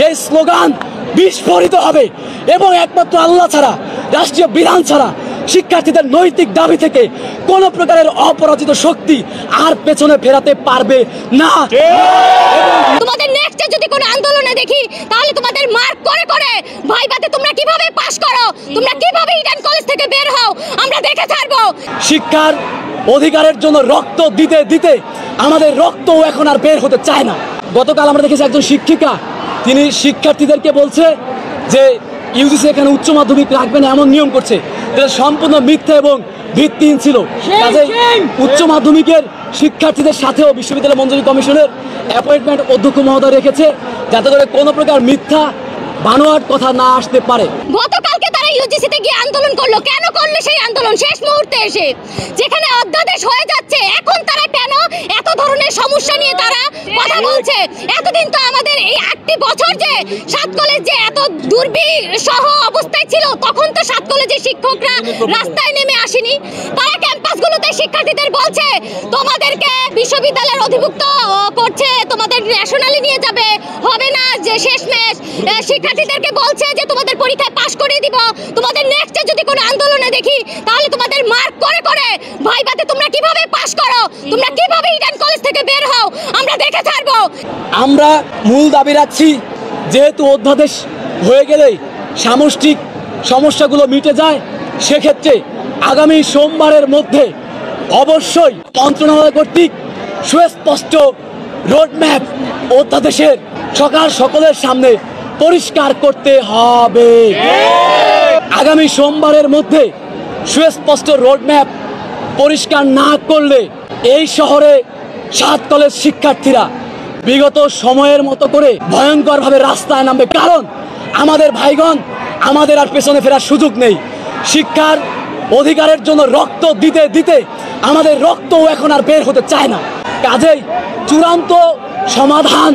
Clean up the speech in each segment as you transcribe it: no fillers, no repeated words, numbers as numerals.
এই স্লোগান বিস্ফোরিত হবে এবং একমাত্র আল্লাহ ছাড়া, রাষ্ট্রীয় বিধান ছাড়া শিক্ষার্থীদের নৈতিক দাবি থেকে কোন প্রকারের অপরাজিত শক্তি আর পেছনে ফেরাতে পারবে না। তোমাদের নেক্সট যদি কোনো আন্দোলনে দেখি তাহলে তোমাদের মার্ক করে করে ভাইবাতে তোমরা কিভাবে পাস করো, তোমরা কিভাবে ইডেন কলেজ থেকে বের হও আমরা দেখে ছাড়বো। শিক্ষার অধিকারের জন্য রক্ত দিতে দিতে আমাদের রক্তও এখন আর বের হতে চায় না। গতকাল আমরা দেখেছি একজন শিক্ষিকা, তিনি শিক্ষার্থীদেরকে বলছে যে ইউজিসি এখানে উচ্চ মাধ্যমিক রাখবে না এমন নিয়ম করছে, এটা সম্পূর্ণ মিথ্যা এবং ভিত্তিহীন ছিল। কাজেই উচ্চ মাধ্যমিকের শিক্ষার্থীদের সাথেও বিশ্ববিদ্যালয় মঞ্জুরি কমিশনের অ্যাপয়েন্টমেন্ট অধ্যক্ষ মহোদয় রেখেছে, যাতে করে কোনো প্রকার মিথ্যা বানোয়াট কথা না আসতে পারে। গতকালকে তারা ইউজিসিতে গিয়ে আন্দোলন করলো, কেন করলো সেই আন্দোলন? শেষ মুহূর্তে এসে যেখানে অধ্যাদেশ হয়ে যাচ্ছে, এখন তারা কেন এত ধরনের সমস্যা নিয়ে তারা কথা বলছে? এতদিন তো আমাদের এই 8টি বছর যে 7 কলেজ যে এত দুর্বিষহ অবস্থায় ছিল, তখন তো 7 কলেজের শিক্ষকরা রাস্তায় নেমে আসেনি। তারা ক্যাম্পাসগুলোতে শিক্ষার্থীদের বলছে তোমাদেরকে বিশ্ববিদ্যালয়ের অধিভুক্ত করছে, তোমাদের ন্যাশনালি নিয়ে যাবে, হবে না যে শেষমেশ শিক্ষার্থীদেরকে বলছে যে তোমাদের পরীক্ষায় পাশ করিয়ে দিব। তোমাদের নেক্সট যদি কোনো আন্দোলনে দেখি তাহলে তোমাদের মার্ক করে করে ভাইবাতে তোমরা কিভাবে পাশ করো, তোমরা কিভাবে ইডেন কলেজ থেকে বের হও আমরা দেখে ছাড়বো। আমরা মূল দাবি রাখছি, যেহেতু অধ্যাদেশ হয়ে গেলে সামষ্টিক সমস্যাগুলো মিটে যায়, সেক্ষেত্রে আগামী সোমবারের মধ্যে অবশ্যই মন্ত্রণালয় কর্তৃক সুস্পষ্ট রোডম্যাপ অধ্যাদেশের সকলের সামনে পরিষ্কার করতে হবে। আগামী সোমবারের মধ্যে সুস্পষ্ট রোডম্যাপ পরিষ্কার না করলে এই শহরে 7 কলেজ শিক্ষার্থীরা বিগত সময়ের মতো করে ভয়ঙ্করভাবে রাস্তায় নামবে। কারণ আমাদের ভাইগণ, আমাদের আর পেছনে ফেরার সুযোগ নেই। শিক্ষার অধিকারের জন্য রক্ত দিতে দিতে আমাদের রক্তও এখন আর বের হতে চায় না। কাজেই চূড়ান্ত সমাধান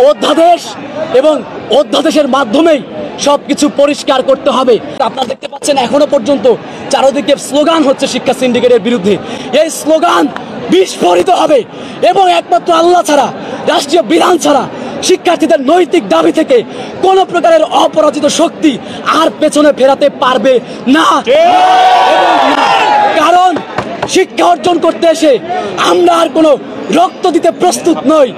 অধ্যাদেশ এবং অধ্যাদেশের মাধ্যমেই সবকিছু পরিষ্কার করতে হবে। আপনারা দেখতে পাচ্ছেন এখনো পর্যন্ত চারদিকে স্লোগান হচ্ছে শিক্ষা সিন্ডিকেটের বিরুদ্ধে। এই স্লোগান বিস্ফোরিত হবে এবং একমাত্র আল্লাহ ছাড়া, রাষ্ট্রীয় বিধান ছাড়া শিক্ষার্থীদের নৈতিক দাবি থেকে কোন প্রকারের অপরাজিত শক্তি আর পেছনে ফেরাতে পারবে না। কারণ শিক্ষা অর্জন করতে এসে আমরা আর কোনো রক্ত দিতে প্রস্তুত নই।